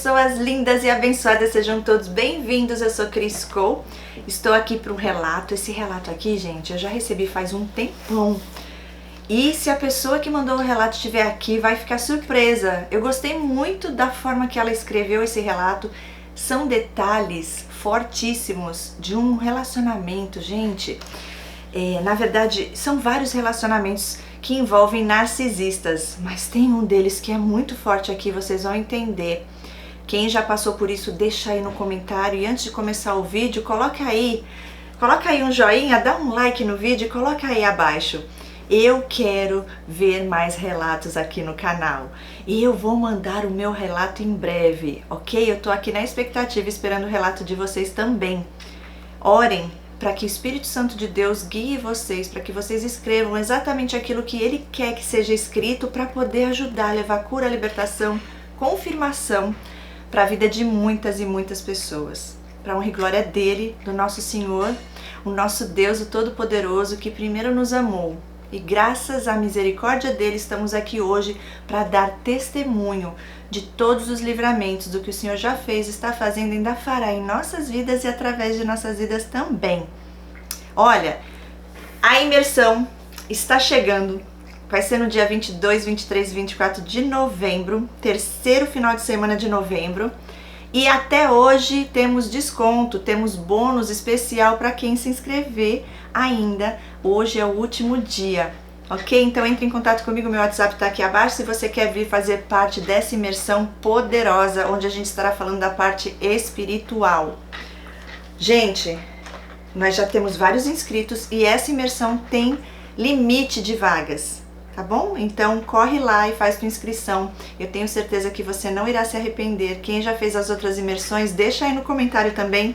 pessoas lindas e abençoadas, sejam todos bem-vindos. Eu sou Cris Cole, estou aqui para um relato. Esse relato aqui, gente, eu já recebi faz um tempão. E se a pessoa que mandou o relato estiver aqui, vai ficar surpresa. Eu gostei muito da forma que ela escreveu esse relato. São detalhes fortíssimos de um relacionamento, gente. Na verdade, são vários relacionamentos que envolvem narcisistas, mas tem um deles que é muito forte aqui, vocês vão entender. Quem já passou por isso, deixa aí no comentário, e antes de começar o vídeo, coloca aí um joinha, dá um like no vídeo e coloca aí abaixo. Eu quero ver mais relatos aqui no canal e eu vou mandar o meu relato em breve, ok? Eu tô aqui na expectativa, esperando o relato de vocês também. Orem para que o Espírito Santo de Deus guie vocês, para que vocês escrevam exatamente aquilo que Ele quer que seja escrito, para poder ajudar a levar cura, libertação, confirmação para a vida de muitas e muitas pessoas. Para a honra e glória dEle, do nosso Senhor, o nosso Deus, o Todo-Poderoso, que primeiro nos amou. E graças à misericórdia dEle, estamos aqui hoje para dar testemunho de todos os livramentos do que o Senhor já fez, está fazendo e ainda fará em nossas vidas e através de nossas vidas também. Olha, a imersão está chegando, vai ser no dia 22, 23 e 24 de novembro, terceiro final de semana de novembro. E até hoje temos desconto, temos bônus especial para quem se inscrever ainda. Hoje é o último dia, ok? Então entre em contato comigo, meu WhatsApp está aqui abaixo se você quer vir fazer parte dessa imersão poderosa, onde a gente estará falando da parte espiritual. Gente, nós já temos vários inscritos e essa imersão tem limite de vagas. Tá bom? Então corre lá e faz tua inscrição. Eu tenho certeza que você não irá se arrepender. Quem já fez as outras imersões, deixa aí no comentário também.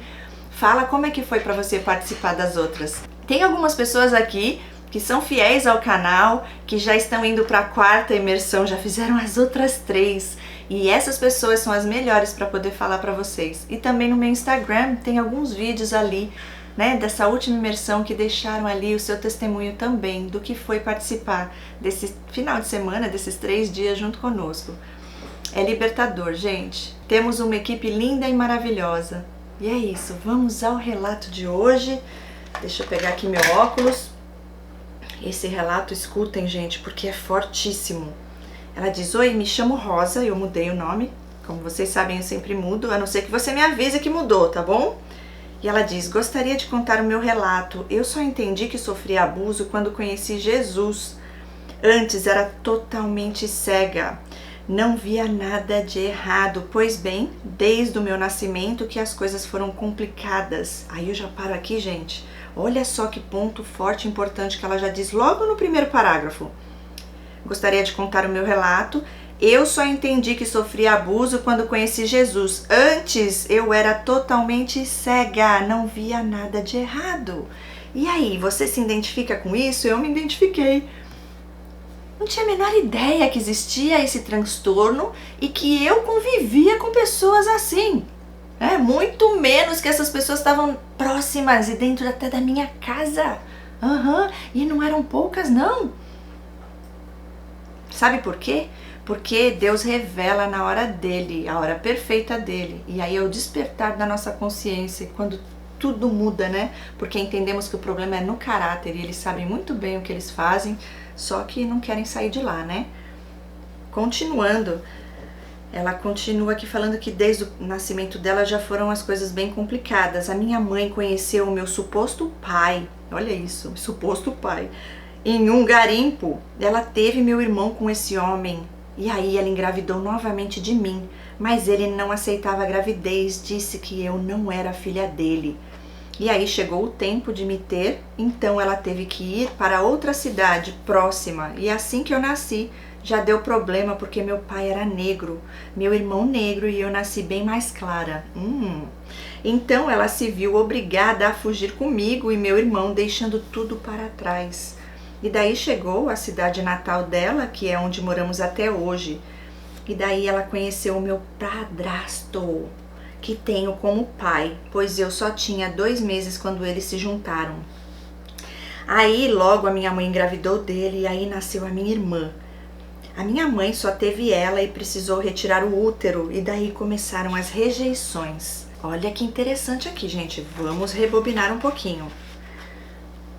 Fala como é que foi para você participar das outras. Tem algumas pessoas aqui que são fiéis ao canal, que já estão indo para a quarta imersão, já fizeram as outras 3. E essas pessoas são as melhores para poder falar para vocês. E também no meu Instagram tem alguns vídeos ali, né, dessa última imersão, que deixaram ali o seu testemunho também do que foi participar desse final de semana, desses 3 dias junto conosco. É libertador, gente. Temos uma equipe linda e maravilhosa. E é isso, vamos ao relato de hoje. Deixa eu pegar aqui meu óculos. Esse relato, escutem, gente, porque é fortíssimo. Ela diz: oi, me chamo Rosa, eu mudei o nome. Como vocês sabem, eu sempre mudo, a não ser que você me avise que mudou, tá bom? E ela diz: gostaria de contar o meu relato. Eu só entendi que sofri abuso quando conheci Jesus. Antes era totalmente cega. Não via nada de errado. Pois bem, desde o meu nascimento que as coisas foram complicadas. Aí eu já paro aqui, gente. Olha só que ponto forte e importante que ela já diz logo no primeiro parágrafo. Gostaria de contar o meu relato. Eu só entendi que sofri abuso quando conheci Jesus. Antes eu era totalmente cega, não via nada de errado. E aí, você se identifica com isso? Eu me identifiquei. Não tinha a menor ideia que existia esse transtorno e que eu convivia com pessoas assim. Muito menos que essas pessoas estavam próximas e dentro até da minha casa. E não eram poucas, não. Sabe por quê? Porque Deus revela na hora dele, a hora perfeita dele. E aí é o despertar da nossa consciência, quando tudo muda, né? Porque entendemos que o problema é no caráter e eles sabem muito bem o que eles fazem, só que não querem sair de lá, né? Continuando, ela continua aqui falando que desde o nascimento dela já foram as coisas bem complicadas. A minha mãe conheceu o meu suposto pai, olha isso, suposto pai, em um garimpo. Ela teve meu irmão com esse homem. E aí ela engravidou novamente de mim, mas ele não aceitava a gravidez, disse que eu não era filha dele. E aí chegou o tempo de me ter, então ela teve que ir para outra cidade próxima. E assim que eu nasci, já deu problema porque meu pai era negro, meu irmão negro e eu nasci bem mais clara. Então ela se viu obrigada a fugir comigo e meu irmão, deixando tudo para trás. E daí chegou a cidade natal dela, que é onde moramos até hoje. E daí ela conheceu o meu padrasto, que tenho como pai, pois eu só tinha 2 meses quando eles se juntaram. Aí logo a minha mãe engravidou dele e aí nasceu a minha irmã. A minha mãe só teve ela e precisou retirar o útero, e daí começaram as rejeições. Olha que interessante aqui, gente. Vamos rebobinar um pouquinho.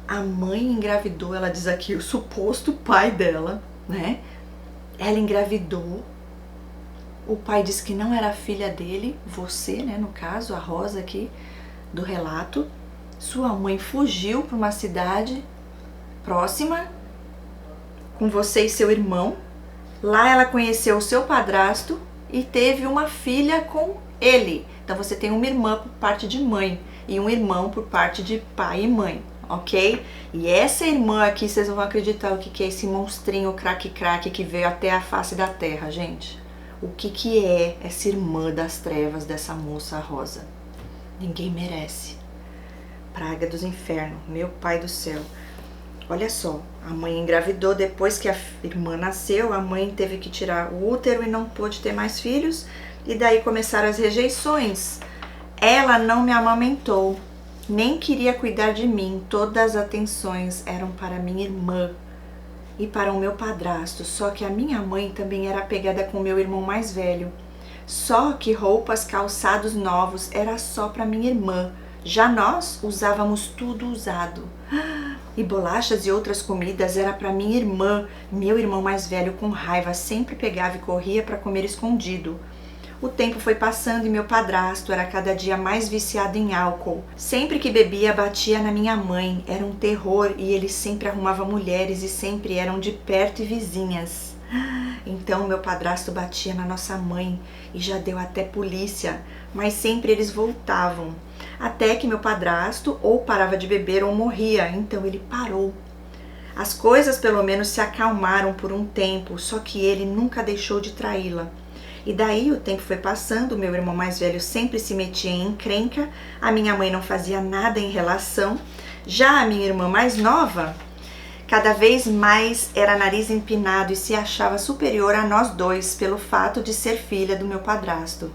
A mãe engravidou, ela diz aqui, o suposto pai dela, né? Ela engravidou. O pai disse que não era filha dele, você, né, no caso, a Rosa aqui do relato. Sua mãe fugiu para uma cidade próxima com você e seu irmão. Lá ela conheceu o seu padrasto e teve uma filha com ele. Então você tem uma irmã por parte de mãe e um irmão por parte de pai e mãe, ok? E essa irmã aqui, vocês não vão acreditar o que é esse monstrinho craque-craque que veio até a face da terra, gente. O que é essa irmã das trevas dessa moça Rosa? Ninguém merece. Praga dos infernos, meu pai do céu. Olha só, a mãe engravidou depois que a irmã nasceu, a mãe teve que tirar o útero e não pôde ter mais filhos, e daí começaram as rejeições. Ela não me amamentou, nem queria cuidar de mim, todas as atenções eram para minha irmã e para o meu padrasto, só que a minha mãe também era apegada com meu irmão mais velho. Só que roupas, calçados novos era só para minha irmã, já nós usávamos tudo usado. E bolachas e outras comidas era para minha irmã. Meu irmão mais velho, com raiva, sempre pegava e corria para comer escondido. O tempo foi passando e meu padrasto era cada dia mais viciado em álcool. Sempre que bebia, batia na minha mãe. Era um terror e ele sempre arrumava mulheres e sempre eram de perto e vizinhas. Então meu padrasto batia na nossa mãe e já deu até polícia, mas sempre eles voltavam. Até que meu padrasto ou parava de beber ou morria, então ele parou. As coisas pelo menos se acalmaram por um tempo, só que ele nunca deixou de traí-la. E daí o tempo foi passando, meu irmão mais velho sempre se metia em encrenca, a minha mãe não fazia nada em relação. Já a minha irmã mais nova, cada vez mais era nariz empinado e se achava superior a nós dois pelo fato de ser filha do meu padrasto.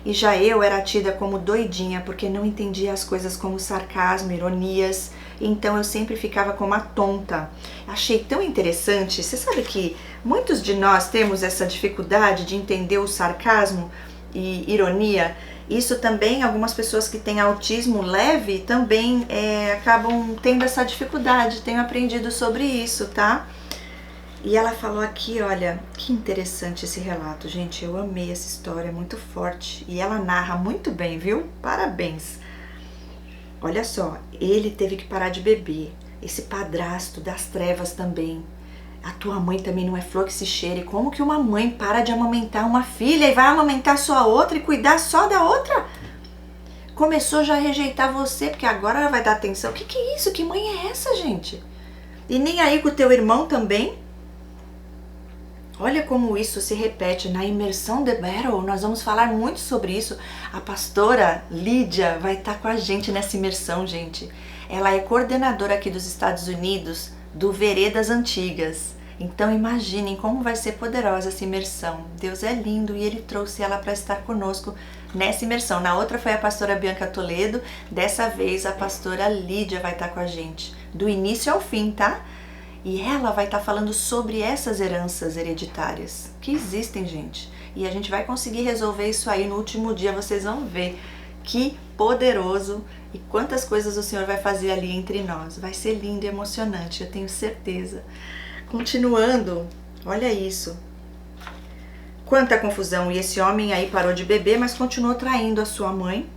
E já eu era tida como doidinha porque não entendia as coisas como sarcasmo, ironias, então eu sempre ficava como a tonta. Achei tão interessante, você sabe que muitos de nós temos essa dificuldade de entender o sarcasmo e ironia. Isso também, algumas pessoas que têm autismo leve também acabam tendo essa dificuldade, tenho aprendido sobre isso, tá? E ela falou aqui, olha, que interessante esse relato, gente, eu amei essa história, muito forte. E ela narra muito bem, viu? Parabéns. Olha só, ele teve que parar de beber, esse padrasto das trevas também. A tua mãe também não é flor que se cheire. Como que uma mãe para de amamentar uma filha e vai amamentar só a outra e cuidar só da outra? Começou já a rejeitar você, porque agora ela vai dar atenção. O que é isso? Que mãe é essa, gente? E nem aí com o teu irmão também? Olha como isso se repete na imersão The Battle. Nós vamos falar muito sobre isso. A pastora Lídia vai estar com a gente nessa imersão, gente. Ela é coordenadora aqui dos Estados Unidos do Veredas Antigas. Então imaginem como vai ser poderosa essa imersão. Deus é lindo e Ele trouxe ela para estar conosco nessa imersão. Na outra foi a pastora Bianca Toledo. Dessa vez a pastora Lídia vai estar com a gente. Do início ao fim, tá? E ela vai estar falando sobre essas heranças hereditárias que existem, gente. E a gente vai conseguir resolver isso aí no último dia, vocês vão ver que poderoso e quantas coisas o Senhor vai fazer ali entre nós. Vai ser lindo e emocionante, eu tenho certeza. Continuando, olha isso. Quanta confusão. E esse homem aí parou de beber, mas continuou traindo a sua mãe,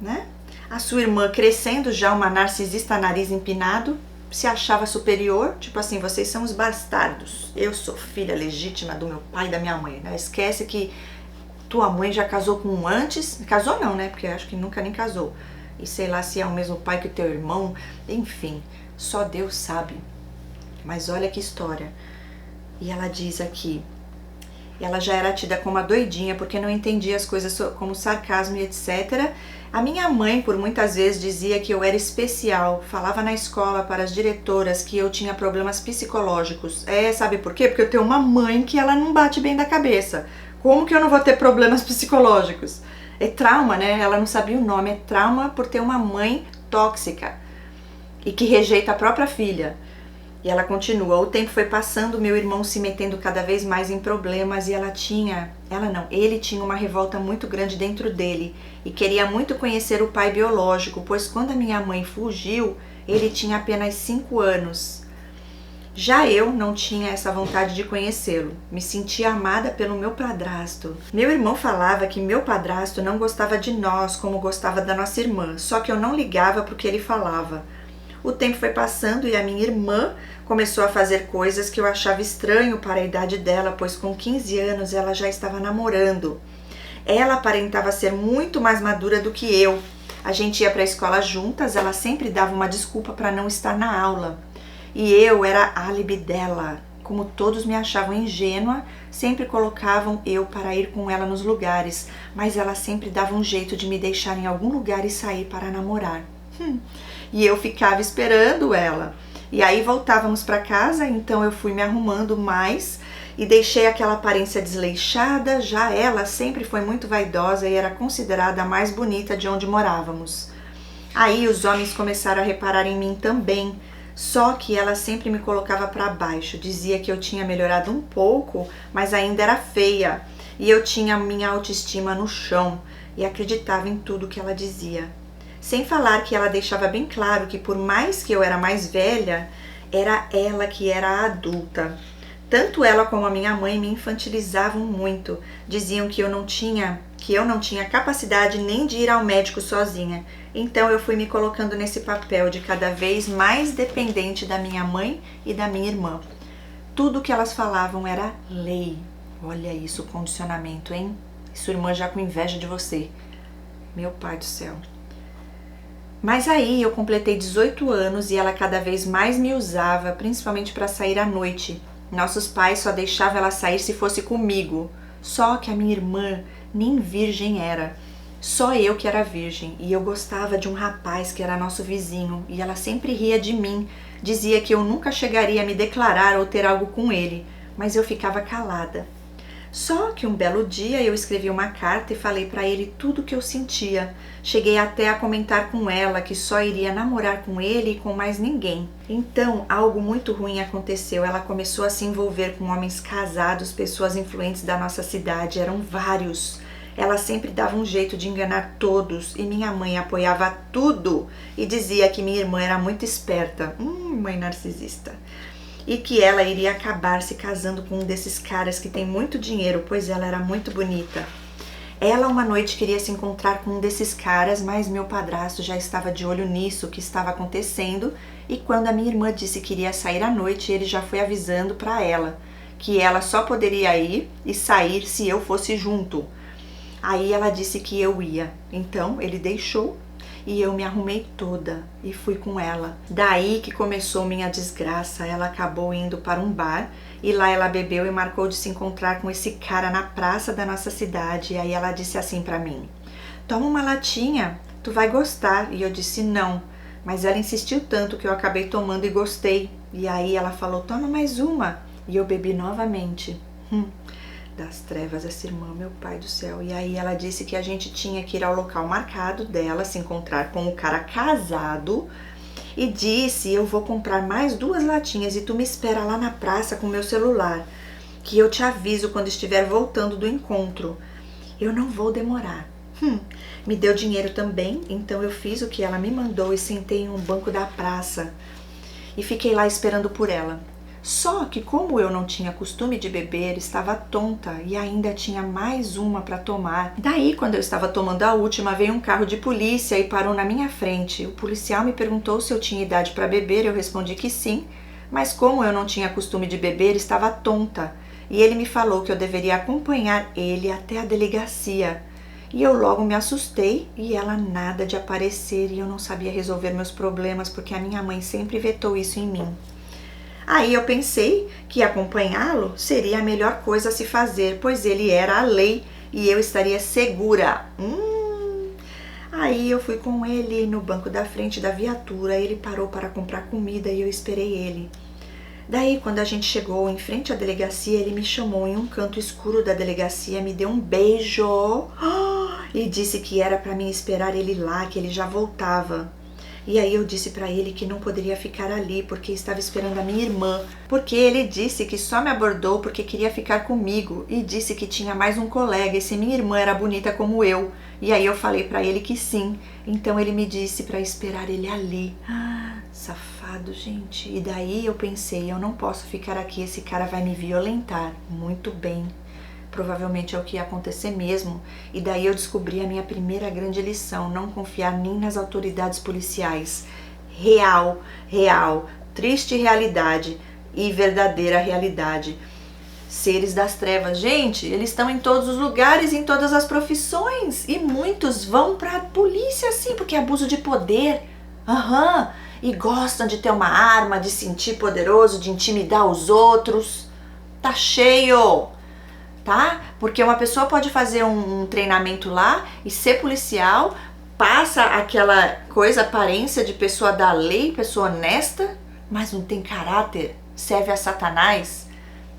né? A sua irmã crescendo já, uma narcisista, nariz empinado, se achava superior, tipo assim, vocês são os bastardos, eu sou filha legítima do meu pai e da minha mãe. Não esquece que tua mãe já casou com um antes, casou não, né, porque eu acho que nunca nem casou, e sei lá se é o mesmo pai que o teu irmão, enfim, só Deus sabe. Mas olha que história. E ela diz aqui, ela já era tida como uma doidinha porque não entendia as coisas como sarcasmo e etc. A minha mãe, por muitas vezes, dizia que eu era especial, falava na escola para as diretoras que eu tinha problemas psicológicos. Sabe por quê? Porque eu tenho uma mãe que ela não bate bem da cabeça. Como que eu não vou ter problemas psicológicos? É trauma, né? Ela não sabia o nome, é trauma por ter uma mãe tóxica e que rejeita a própria filha. E ela continua: o tempo foi passando, meu irmão se metendo cada vez mais em problemas e ele tinha uma revolta muito grande dentro dele e queria muito conhecer o pai biológico, pois quando a minha mãe fugiu, ele tinha apenas 5 anos. Já eu não tinha essa vontade de conhecê-lo. Me sentia amada pelo meu padrasto. Meu irmão falava que meu padrasto não gostava de nós como gostava da nossa irmã, só que eu não ligava para o que ele falava. O tempo foi passando e a minha irmã começou a fazer coisas que eu achava estranho para a idade dela, pois com 15 anos ela já estava namorando. Ela aparentava ser muito mais madura do que eu. A gente ia para a escola juntas, ela sempre dava uma desculpa para não estar na aula. E eu era álibi dela. Como todos me achavam ingênua, sempre colocavam eu para ir com ela nos lugares, mas ela sempre dava um jeito de me deixar em algum lugar e sair para namorar. E eu ficava esperando ela. E aí voltávamos para casa, então eu fui me arrumando mais e deixei aquela aparência desleixada. Já ela sempre foi muito vaidosa e era considerada a mais bonita de onde morávamos. Aí os homens começaram a reparar em mim também, só que ela sempre me colocava para baixo, dizia que eu tinha melhorado um pouco, mas ainda era feia, e eu tinha minha autoestima no chão e acreditava em tudo que ela dizia. Sem falar que ela deixava bem claro que por mais que eu era mais velha, era ela que era a adulta. Tanto ela como a minha mãe me infantilizavam muito, diziam que eu não tinha capacidade nem de ir ao médico sozinha. Então eu fui me colocando nesse papel de cada vez mais dependente da minha mãe e da minha irmã. Tudo que elas falavam era lei. Olha isso, condicionamento, hein? Sua irmã já com inveja de você. Meu pai do céu. Mas aí eu completei 18 anos e ela cada vez mais me usava, principalmente para sair à noite. Nossos pais só deixavam ela sair se fosse comigo. Só que a minha irmã nem virgem era. Só eu que era virgem, e eu gostava de um rapaz que era nosso vizinho, e ela sempre ria de mim, dizia que eu nunca chegaria a me declarar ou ter algo com ele, mas eu ficava calada. Só que um belo dia eu escrevi uma carta e falei para ele tudo o que eu sentia. Cheguei até a comentar com ela que só iria namorar com ele e com mais ninguém. Então, algo muito ruim aconteceu. Ela começou a se envolver com homens casados, pessoas influentes da nossa cidade, eram vários. Ela sempre dava um jeito de enganar todos e minha mãe apoiava tudo e dizia que minha irmã era muito esperta. Mãe narcisista. E que ela iria acabar se casando com um desses caras que tem muito dinheiro, pois ela era muito bonita. Ela uma noite queria se encontrar com um desses caras, mas meu padrasto já estava de olho nisso que estava acontecendo, e quando a minha irmã disse que iria sair à noite, ele já foi avisando para ela que ela só poderia ir e sair se eu fosse junto. Aí ela disse que eu ia, então ele deixou e eu me arrumei toda e fui com ela. Daí que começou minha desgraça. Ela acabou indo para um bar e lá ela bebeu e marcou de se encontrar com esse cara na praça da nossa cidade. E aí ela disse assim pra mim: toma uma latinha, tu vai gostar. E eu disse não, mas ela insistiu tanto que eu acabei tomando e gostei. E aí ela falou: toma mais uma. E eu bebi novamente. Das trevas essa irmã, meu pai do céu. E aí ela disse que a gente tinha que ir ao local marcado dela, se encontrar com o cara casado, e disse: eu vou comprar mais 2 latinhas e tu me espera lá na praça com meu celular, que eu te aviso quando estiver voltando do encontro. Eu não vou demorar. Me deu dinheiro também, então eu fiz o que ela me mandou e sentei em um banco da praça e fiquei lá esperando por ela. Só que como eu não tinha costume de beber, estava tonta e ainda tinha mais uma para tomar. Daí, quando eu estava tomando a última, veio um carro de polícia e parou na minha frente. O policial me perguntou se eu tinha idade para beber, eu respondi que sim, mas como eu não tinha costume de beber, estava tonta. E ele me falou que eu deveria acompanhar ele até a delegacia. E eu logo me assustei e ela nada de aparecer e eu não sabia resolver meus problemas porque a minha mãe sempre vetou isso em mim. Aí eu pensei que acompanhá-lo seria a melhor coisa a se fazer, pois ele era a lei e eu estaria segura. Aí eu fui com ele no banco da frente da viatura, ele parou para comprar comida e eu esperei ele. Daí, quando a gente chegou em frente à delegacia, ele me chamou em um canto escuro da delegacia, me deu um beijo e disse que era para mim esperar ele lá, que ele já voltava. E aí eu disse pra ele que não poderia ficar ali porque estava esperando a minha irmã, porque ele disse que só me abordou porque queria ficar comigo e disse que tinha mais um colega e se minha irmã era bonita como eu. E aí eu falei pra ele que sim. Então ele me disse pra esperar ele ali. Safado, gente. E daí eu pensei, eu não posso ficar aqui, esse cara vai me violentar. Muito bem. Provavelmente é o que ia acontecer mesmo. E daí eu descobri a minha primeira grande lição: não confiar nem nas autoridades policiais. Real, triste realidade e verdadeira realidade. Seres das trevas, gente, eles estão em todos os lugares, em todas as profissões. E muitos vão pra polícia, sim, porque é abuso de poder. E gostam de ter uma arma, de sentir poderoso, de intimidar os outros. Tá cheio! Tá? Porque uma pessoa pode fazer um treinamento lá e ser policial, passa aquela coisa, aparência de pessoa da lei, pessoa honesta, mas não tem caráter, serve a Satanás.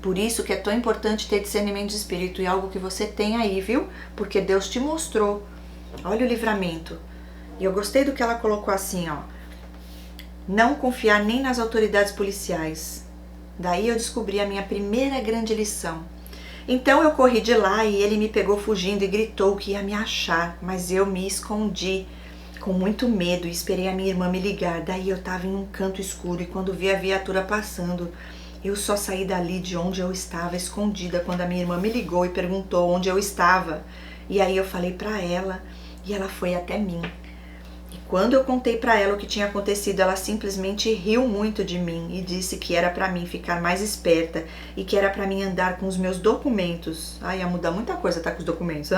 Por isso que é tão importante ter discernimento de espírito, e algo que você tem aí, viu? Porque Deus te mostrou. Olha o livramento. E eu gostei do que ela colocou assim, ó. Não confiar nem nas autoridades policiais. Daí eu descobri a minha primeira grande lição. Então eu corri de lá e ele me pegou fugindo e gritou que ia me achar, mas eu me escondi com muito medo e esperei a minha irmã me ligar. Daí eu tava em um canto escuro e quando vi a viatura passando, eu só saí dali de onde eu estava, escondida, quando a minha irmã me ligou e perguntou onde eu estava. E aí eu falei pra ela e ela foi até mim. Quando eu contei pra ela o que tinha acontecido, ela simplesmente riu muito de mim e disse que era pra mim ficar mais esperta e que era pra mim andar com os meus documentos. Ia mudar muita coisa, tá, com os documentos,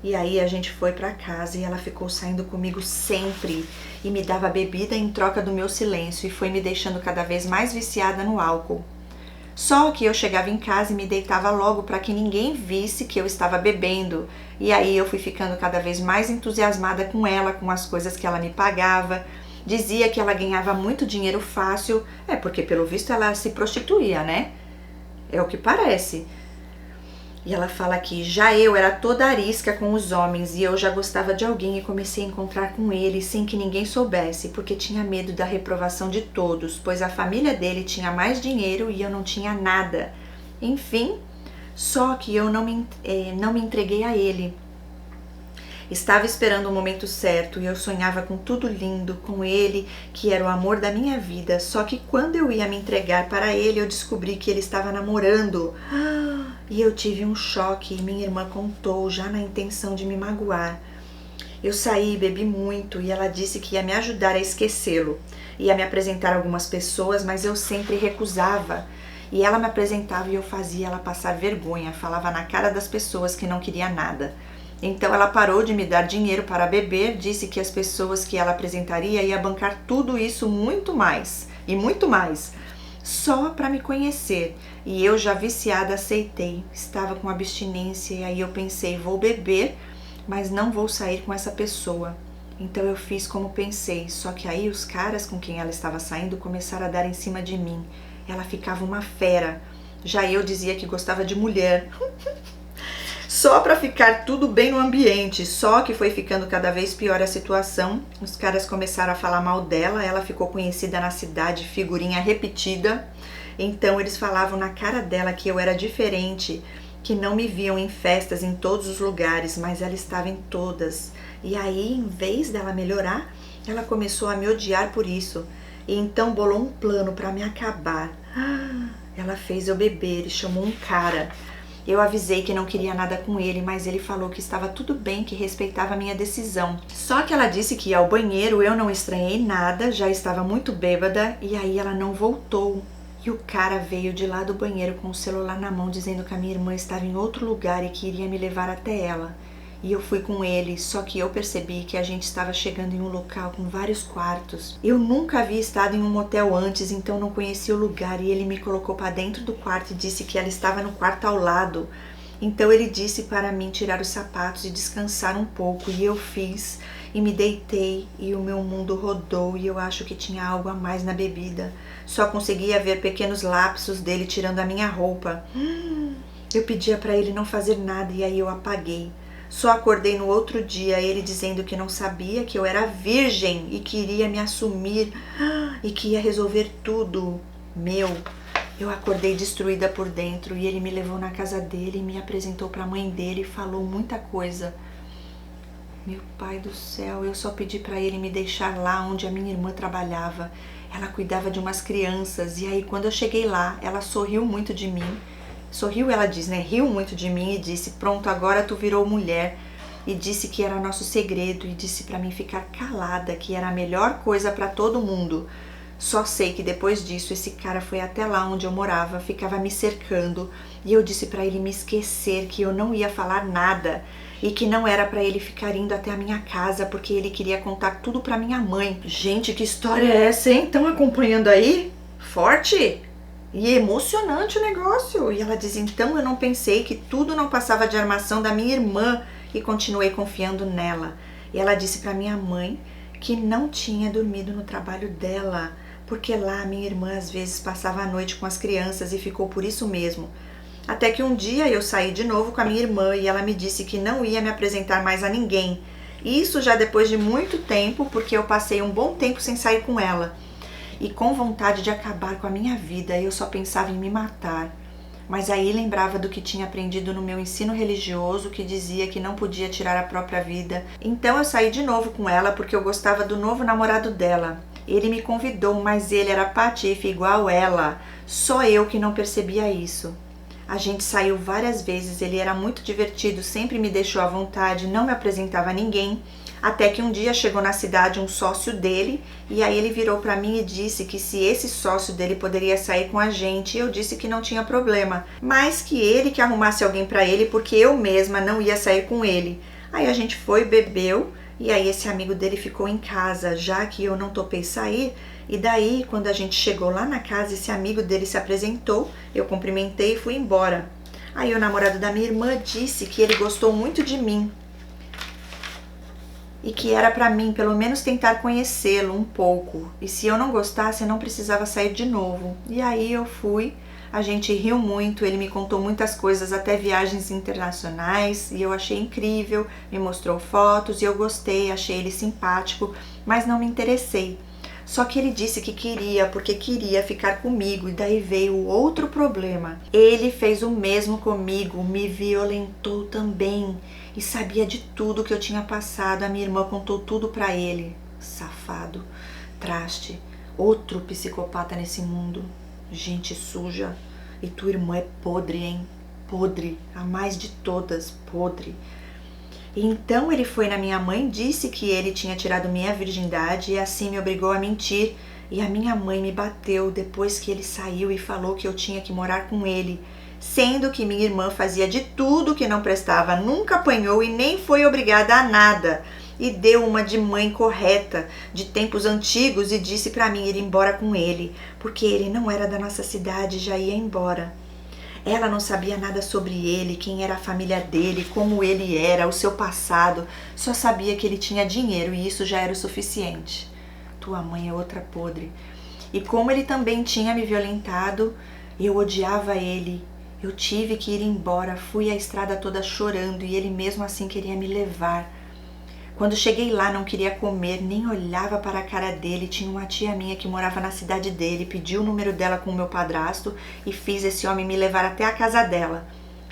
E aí a gente foi pra casa e ela ficou saindo comigo sempre e me dava bebida em troca do meu silêncio e foi me deixando cada vez mais viciada no álcool. Só que eu chegava em casa e me deitava logo para que ninguém visse que eu estava bebendo. E aí eu fui ficando cada vez mais entusiasmada com ela, com as coisas que ela me pagava. Dizia que ela ganhava muito dinheiro fácil, porque pelo visto ela se prostituía, né? É o que parece. E ela fala que já eu era toda arisca com os homens e eu já gostava de alguém e comecei a encontrar com ele sem que ninguém soubesse, porque tinha medo da reprovação de todos, pois a família dele tinha mais dinheiro e eu não tinha nada. Enfim, só que eu não me entreguei a ele. Estava esperando o momento certo e eu sonhava com tudo lindo, com ele, que era o amor da minha vida. Só que quando eu ia me entregar para ele, eu descobri que ele estava namorando. E eu tive um choque e minha irmã contou, já na intenção de me magoar. Eu saí, bebi muito e ela disse que ia me ajudar a esquecê-lo. Ia me apresentar algumas pessoas, mas eu sempre recusava. E ela me apresentava e eu fazia ela passar vergonha, falava na cara das pessoas que não queria nada. Então ela parou de me dar dinheiro para beber, disse que as pessoas que ela apresentaria ia bancar tudo isso muito mais, e muito mais, só para me conhecer. E eu já viciada aceitei, estava com abstinência e aí eu pensei, vou beber, mas não vou sair com essa pessoa. Então eu fiz como pensei, só que aí os caras com quem ela estava saindo começaram a dar em cima de mim. Ela ficava uma fera, já eu dizia que gostava de mulher. Só para ficar tudo bem no ambiente, só que foi ficando cada vez pior a situação. Os caras começaram a falar mal dela, ela ficou conhecida na cidade, figurinha repetida. Então eles falavam na cara dela que eu era diferente, que não me viam em festas em todos os lugares, mas ela estava em todas. E aí, em vez dela melhorar, ela começou a me odiar por isso. E então bolou um plano para me acabar. Ela fez eu beber e chamou um cara. Eu avisei que não queria nada com ele, mas ele falou que estava tudo bem, que respeitava a minha decisão. Só que ela disse que ia ao banheiro, eu não estranhei nada, já estava muito bêbada e aí ela não voltou. E o cara veio de lá do banheiro com o celular na mão, dizendo que a minha irmã estava em outro lugar e que iria me levar até ela. E eu fui com ele, só que eu percebi que a gente estava chegando em um local com vários quartos. Eu nunca havia estado em um motel antes, então não conhecia o lugar e ele me colocou para dentro do quarto e disse que ela estava no quarto ao lado. Então ele disse para mim tirar os sapatos e descansar um pouco e eu fiz e me deitei e o meu mundo rodou e eu acho que tinha algo a mais na bebida. Só conseguia ver pequenos lapsos dele tirando a minha roupa. Eu pedia para ele não fazer nada e aí eu apaguei. Só acordei no outro dia ele dizendo que não sabia que eu era virgem e queria me assumir e que ia resolver tudo. Eu acordei destruída por dentro e ele me levou na casa dele, me apresentou para a mãe dele e falou muita coisa. Meu pai do céu, eu só pedi para ele me deixar lá onde a minha irmã trabalhava. Ela cuidava de umas crianças e aí quando eu cheguei lá, ela sorriu muito de mim. Sorriu, ela diz, né? Riu muito de mim e disse, pronto, agora tu virou mulher. E disse que era nosso segredo e disse para mim ficar calada, que era a melhor coisa para todo mundo. Só sei que depois disso esse cara foi até lá onde eu morava, ficava me cercando e eu disse para ele me esquecer, que eu não ia falar nada e que não era para ele ficar indo até a minha casa porque ele queria contar tudo para minha mãe. Gente, que história é essa, hein? Estão acompanhando aí? Forte e emocionante o negócio. E ela diz, então eu não pensei que tudo não passava de armação da minha irmã e continuei confiando nela. E ela disse para minha mãe que não tinha dormido no trabalho dela, porque lá minha irmã às vezes passava a noite com as crianças e ficou por isso mesmo. Até que um dia eu saí de novo com a minha irmã e ela me disse que não ia me apresentar mais a ninguém. Isso já depois de muito tempo, porque eu passei um bom tempo sem sair com ela. E com vontade de acabar com a minha vida, eu só pensava em me matar. Mas aí lembrava do que tinha aprendido no meu ensino religioso, que dizia que não podia tirar a própria vida. Então eu saí de novo com ela porque eu gostava do novo namorado dela. Ele me convidou, mas ele era patife igual ela. Só eu que não percebia isso. A gente saiu várias vezes, ele era muito divertido, sempre me deixou à vontade, não me apresentava a ninguém. Até que um dia chegou na cidade um sócio dele e aí ele virou para mim e disse que se esse sócio dele poderia sair com a gente, eu disse que não tinha problema, mas que ele que arrumasse alguém para ele porque eu mesma não ia sair com ele. Aí a gente foi, bebeu e aí esse amigo dele ficou em casa, já que eu não topei sair. E daí, quando a gente chegou lá na casa, esse amigo dele se apresentou, eu cumprimentei e fui embora. Aí o namorado da minha irmã disse que ele gostou muito de mim e que era pra mim pelo menos tentar conhecê-lo um pouco. E se eu não gostasse, eu não precisava sair de novo. E aí eu fui, a gente riu muito, ele me contou muitas coisas, até viagens internacionais, e eu achei incrível, me mostrou fotos e eu gostei, achei ele simpático, mas não me interessei. Só que ele disse que queria, porque queria ficar comigo, e daí veio o outro problema. Ele fez o mesmo comigo, me violentou também, e sabia de tudo que eu tinha passado. A minha irmã contou tudo pra ele. Safado, traste, outro psicopata nesse mundo. Gente suja. E tua irmã é podre, hein? Podre, a mais de todas, podre. Então ele foi na minha mãe, disse que ele tinha tirado minha virgindade e assim me obrigou a mentir. E a minha mãe me bateu depois que ele saiu e falou que eu tinha que morar com ele, sendo que minha irmã fazia de tudo que não prestava, nunca apanhou e nem foi obrigada a nada. E deu uma de mãe correta, de tempos antigos, e disse para mim ir embora com ele, porque ele não era da nossa cidade e já ia embora. Ela não sabia nada sobre ele, quem era a família dele, como ele era, o seu passado. Só sabia que ele tinha dinheiro e isso já era o suficiente. Tua mãe é outra podre. E como ele também tinha me violentado, eu odiava ele. Eu tive que ir embora, fui a estrada toda chorando e ele mesmo assim queria me levar. Quando cheguei lá não queria comer, nem olhava para a cara dele. Tinha uma tia minha que morava na cidade dele, pedi o número dela com o meu padrasto e fiz esse homem me levar até a casa dela.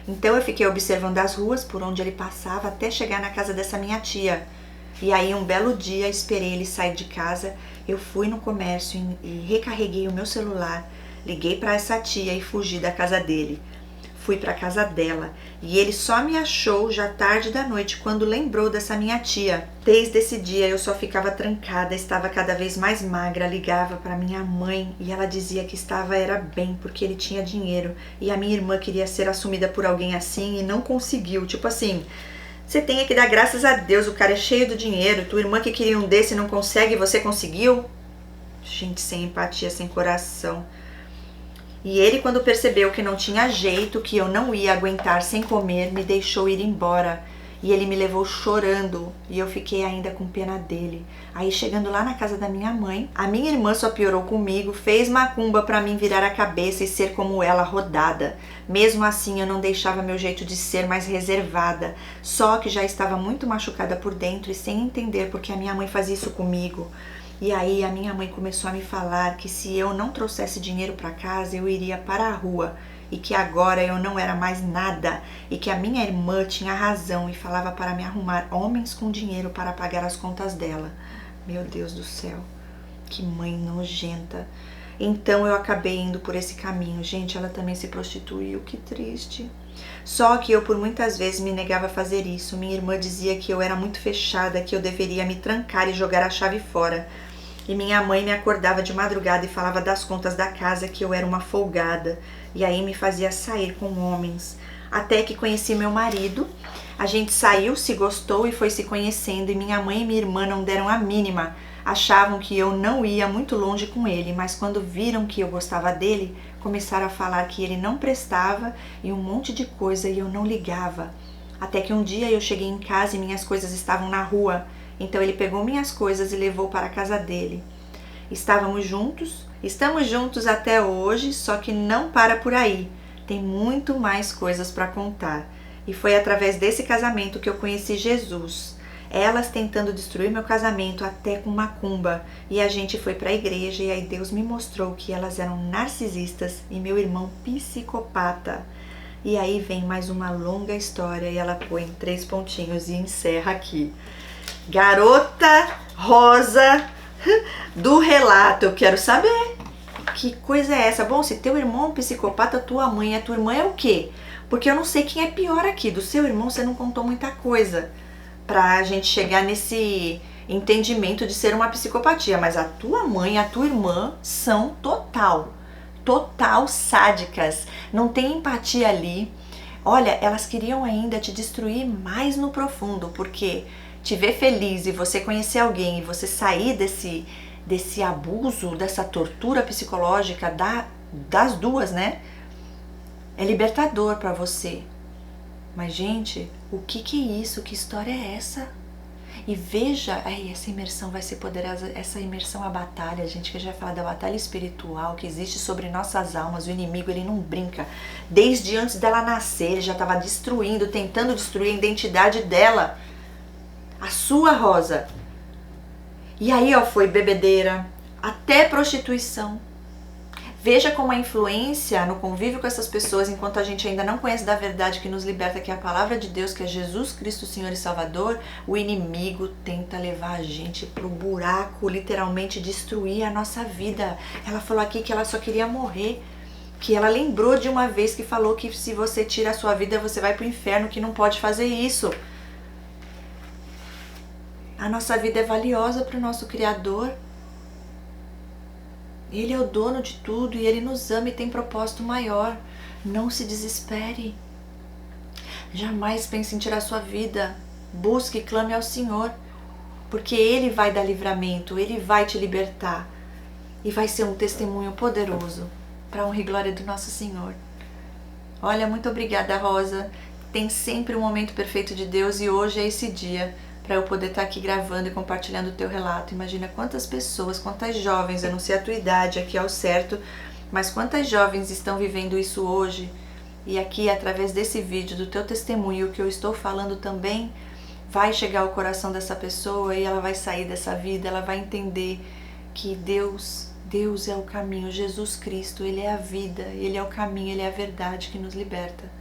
Então eu fiquei observando as ruas por onde ele passava até chegar na casa dessa minha tia. E aí um belo dia esperei ele sair de casa, eu fui no comércio e recarreguei o meu celular, liguei para essa tia e fugi da casa dele. Fui para a casa dela e ele só me achou já tarde da noite quando lembrou dessa minha tia. Desde esse dia eu só ficava trancada, estava cada vez mais magra, ligava para minha mãe e ela dizia que era bem porque ele tinha dinheiro e a minha irmã queria ser assumida por alguém assim e não conseguiu. Tipo assim, você tem que dar graças a Deus, o cara é cheio do dinheiro, tua irmã que queria um desse não consegue e você conseguiu? Gente sem empatia, sem coração. E ele, quando percebeu que não tinha jeito, que eu não ia aguentar sem comer, me deixou ir embora. E ele me levou chorando e eu fiquei ainda com pena dele. Aí chegando lá na casa da minha mãe, a minha irmã só piorou comigo, fez macumba pra mim virar a cabeça e ser como ela, rodada. Mesmo assim eu não deixava meu jeito de ser mais reservada, só que já estava muito machucada por dentro e sem entender porque a minha mãe fazia isso comigo. E aí a minha mãe começou a me falar que se eu não trouxesse dinheiro para casa eu iria para a rua. E que agora eu não era mais nada, e que a minha irmã tinha razão e falava para me arrumar homens com dinheiro para pagar as contas dela. Meu Deus do céu, que mãe nojenta. Então eu acabei indo por esse caminho. Gente, ela também se prostituiu, que triste. Só que eu por muitas vezes me negava a fazer isso. Minha irmã dizia que eu era muito fechada, que eu deveria me trancar e jogar a chave fora. E minha mãe me acordava de madrugada e falava das contas da casa, que eu era uma folgada. E aí me fazia sair com homens. Até que conheci meu marido. A gente saiu, se gostou e foi se conhecendo. E minha mãe e minha irmã não deram a mínima. Achavam que eu não ia muito longe com ele. Mas quando viram que eu gostava dele, começaram a falar que ele não prestava e um monte de coisa e eu não ligava. Até que um dia eu cheguei em casa e minhas coisas estavam na rua. Então ele pegou minhas coisas e levou para a casa dele. Estamos juntos até hoje, só que não para por aí. Tem muito mais coisas para contar. E foi através desse casamento que eu conheci Jesus. Elas tentando destruir meu casamento até com macumba. E a gente foi para a igreja e aí Deus me mostrou que elas eram narcisistas e meu irmão psicopata. E aí vem mais uma longa história e ela põe 3 pontinhos e encerra aqui. Garota Rosa do relato, eu quero saber que coisa é essa? Bom, se teu irmão é um psicopata, tua mãe, a tua irmã é o quê? Porque eu não sei quem é pior aqui. Do seu irmão você não contou muita coisa pra gente chegar nesse entendimento de ser uma psicopatia, mas a tua mãe e a tua irmã são total sádicas, não tem empatia ali. Olha, elas queriam ainda te destruir mais no profundo, porque te ver feliz e você conhecer alguém e você sair desse abuso, dessa tortura psicológica das duas, né? É libertador pra você. Mas, gente, o que é isso? Que história é essa? E veja, essa imersão vai ser poderosa, essa imersão à batalha, gente, que a gente vai falar da batalha espiritual que existe sobre nossas almas. O inimigo, ele não brinca. Desde antes dela nascer, ele já estava destruindo, tentando destruir a identidade dela. A sua Rosa. E aí, ó, foi bebedeira, até prostituição. Veja como a influência no convívio com essas pessoas, enquanto a gente ainda não conhece da verdade que nos liberta, que é a palavra de Deus, que é Jesus Cristo, Senhor e Salvador, o inimigo tenta levar a gente pro buraco, literalmente destruir a nossa vida. Ela falou aqui que ela só queria morrer, que ela lembrou de uma vez que falou que se você tira a sua vida, você vai pro inferno, que não pode fazer isso. A nossa vida é valiosa para o nosso Criador. Ele é o dono de tudo e Ele nos ama e tem propósito maior. Não se desespere. Jamais pense em tirar sua vida. Busque e clame ao Senhor, porque Ele vai dar livramento, Ele vai te libertar. E vai ser um testemunho poderoso para a honra e glória do nosso Senhor. Olha, muito obrigada, Rosa. Tem sempre um momento perfeito de Deus e hoje é esse dia para eu poder estar aqui gravando e compartilhando o teu relato. Imagina quantas pessoas, quantas jovens, eu não sei a tua idade aqui ao certo, mas quantas jovens estão vivendo isso hoje. E aqui, através desse vídeo, do teu testemunho, o que eu estou falando também, vai chegar ao coração dessa pessoa e ela vai sair dessa vida, ela vai entender que Deus é o caminho, Jesus Cristo, Ele é a vida, Ele é o caminho, Ele é a verdade que nos liberta.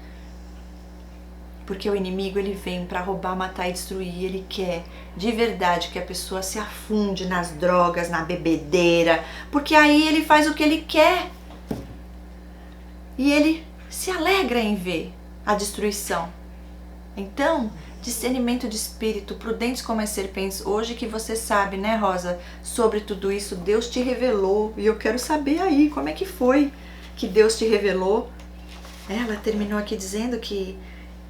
Porque o inimigo, ele vem para roubar, matar e destruir. Ele quer de verdade que a pessoa se afunde nas drogas, na bebedeira, porque aí ele faz o que ele quer. E ele se alegra em ver a destruição. Então, discernimento de espírito, prudentes como as serpentes. Hoje que você sabe, né, Rosa, sobre tudo isso, Deus te revelou. E eu quero saber aí, como é que foi que Deus te revelou? Ela terminou aqui dizendo que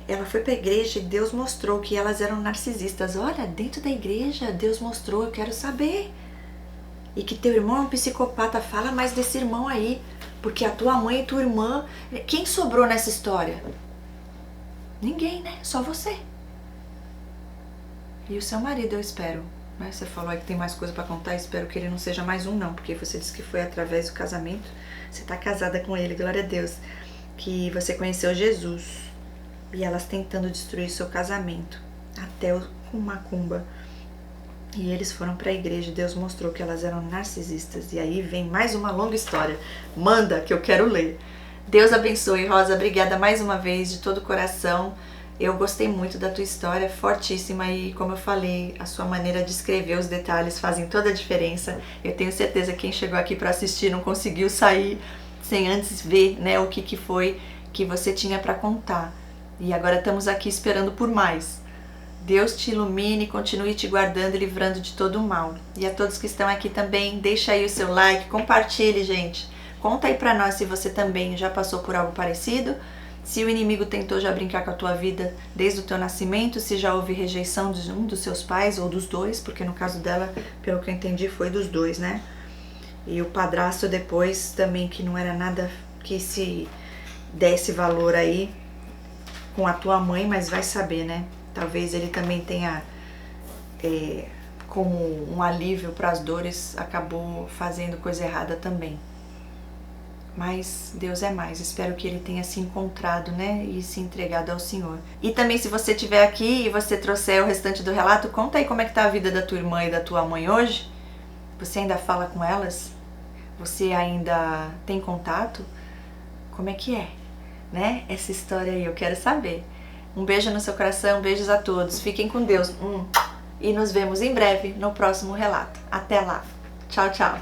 ela foi para a igreja e Deus mostrou que elas eram narcisistas. Olha, dentro da igreja, Deus mostrou, eu quero saber. E que teu irmão é um psicopata, fala mais desse irmão aí. Porque a tua mãe e tua irmã, quem sobrou nessa história? Ninguém, né? Só você. E o seu marido, eu espero, né? Você falou aí que tem mais coisa pra contar, espero que ele não seja mais um não, porque você disse que foi através do casamento, você tá casada com ele, glória a Deus, que você conheceu Jesus e elas tentando destruir seu casamento, até com macumba. E eles foram para a igreja e Deus mostrou que elas eram narcisistas. E aí vem mais uma longa história. Manda que eu quero ler. Deus abençoe, Rosa. Obrigada mais uma vez, de todo o coração. Eu gostei muito da tua história, fortíssima. E como eu falei, a sua maneira de escrever, os detalhes fazem toda a diferença. Eu tenho certeza que quem chegou aqui para assistir não conseguiu sair sem antes ver, né, o que foi que você tinha para contar. E agora estamos aqui esperando por mais. Deus te ilumine, continue te guardando e livrando de todo o mal. E a todos que estão aqui também, deixa aí o seu like, compartilhe, gente. Conta aí pra nós se você também já passou por algo parecido, se o inimigo tentou já brincar com a tua vida desde o teu nascimento, se já houve rejeição de um dos seus pais ou dos dois, porque no caso dela, pelo que eu entendi, foi dos dois, né? E o padrasto depois também, que não era nada que se desse valor aí com a tua mãe, mas vai saber, né? Talvez ele também tenha, como um alívio para as dores, acabou fazendo coisa errada também. Mas Deus é mais, espero que ele tenha se encontrado, né, e se entregado ao Senhor. E também, se você estiver aqui e você trouxer o restante do relato, conta aí como é que tá a vida da tua irmã e da tua mãe hoje. Você ainda fala com elas? Você ainda tem contato? Como é que é, né, essa história aí? Eu quero saber. Um beijo no seu coração, beijos a todos. Fiquem com Deus. E nos vemos em breve no próximo relato. Até lá. Tchau, tchau.